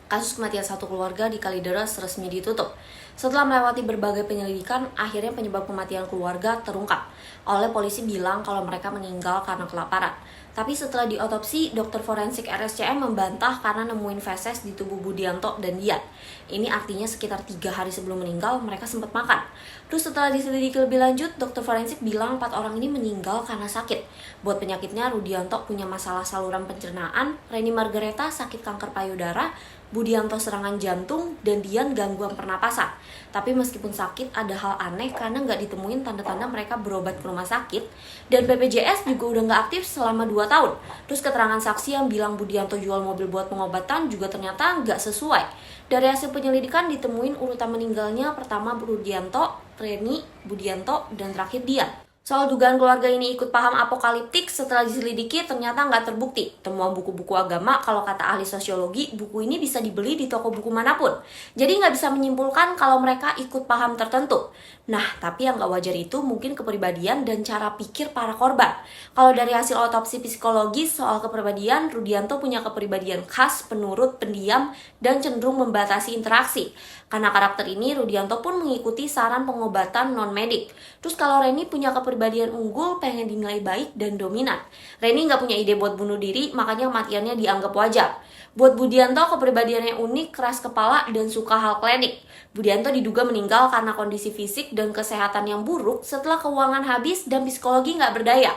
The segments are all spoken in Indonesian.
Kasus kematian satu keluarga di Kalideres resmi ditutup. Setelah melewati berbagai penyelidikan, akhirnya penyebab kematian keluarga terungkap. Oleh polisi bilang kalau mereka meninggal karena kelaparan. Tapi setelah diotopsi, dokter forensik RSCM membantah karena nemuin feses di tubuh Budianto dan Dian. Ini artinya sekitar 3 hari sebelum meninggal, mereka sempat makan. Terus setelah diselidiki lebih lanjut, dokter forensik bilang 4 orang ini meninggal karena sakit. Buat penyakitnya, Rudianto punya masalah saluran pencernaan, Reni Margareta sakit kanker payudara, Budianto serangan jantung, dan Dian gangguan pernapasan. Tapi meskipun sakit, ada hal aneh karena nggak ditemuin tanda-tanda mereka berobat ke rumah sakit, dan BPJS juga udah nggak aktif selama 2 tahun. Terus keterangan saksi yang bilang Budianto jual mobil buat pengobatan juga ternyata nggak sesuai. Dari hasil penyelidikan ditemuin urutan meninggalnya pertama Budianto, Reni, Budianto, dan terakhir Dian. Soal dugaan keluarga ini ikut paham apokaliptik, setelah diselidiki ternyata nggak terbukti. Temuan buku-buku agama, kalau kata ahli sosiologi, buku ini bisa dibeli di toko buku manapun. Jadi nggak bisa menyimpulkan kalau mereka ikut paham tertentu. Nah, tapi yang nggak wajar itu mungkin kepribadian dan cara pikir para korban. Kalau dari hasil otopsi psikologis soal kepribadian, Rudianto punya kepribadian khas, penurut, pendiam, dan cenderung membatasi interaksi. Karena karakter ini, Rudianto pun mengikuti saran pengobatan non-medik. Terus kalau Reni punya kepribadian unggul, pengen dinilai baik dan dominan. Reni nggak punya ide buat bunuh diri, makanya kematiannya dianggap wajar. Buat Budianto, kepribadiannya unik, keras kepala, dan suka hal klinik. Budianto diduga meninggal karena kondisi fisik dan kesehatan yang buruk setelah keuangan habis dan psikologi nggak berdaya.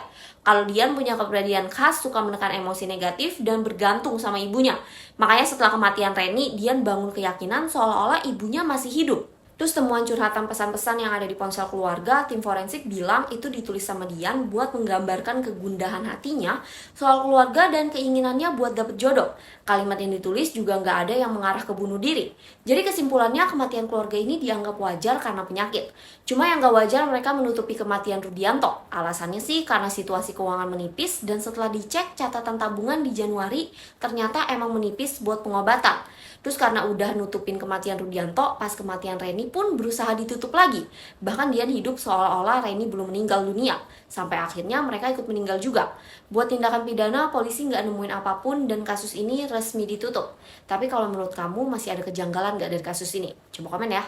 Kalau Dian punya kepribadian khas, suka menekan emosi negatif dan bergantung sama ibunya. Makanya setelah kematian Reni, Dian bangun keyakinan seolah-olah ibunya masih hidup. Terus temuan curhatan pesan-pesan yang ada di ponsel keluarga, tim forensik bilang itu ditulis sama Dian buat menggambarkan kegundahan hatinya soal keluarga dan keinginannya buat dapet jodoh. Kalimat yang ditulis juga nggak ada yang mengarah ke bunuh diri. Jadi kesimpulannya kematian keluarga ini dianggap wajar karena penyakit. Cuma yang nggak wajar mereka menutupi kematian Rudianto. Alasannya sih karena situasi keuangan menipis dan setelah dicek catatan tabungan di Januari ternyata emang menipis buat pengobatan. Terus karena udah nutupin kematian Rudianto, pas kematian Reni pun berusaha ditutup lagi. Bahkan Dian hidup seolah-olah Reni belum meninggal dunia. Sampai akhirnya mereka ikut meninggal juga. Buat tindakan pidana, polisi nggak nemuin apapun dan kasus ini resmi ditutup. Tapi kalau menurut kamu masih ada kejanggalan nggak dari kasus ini? Coba komen ya.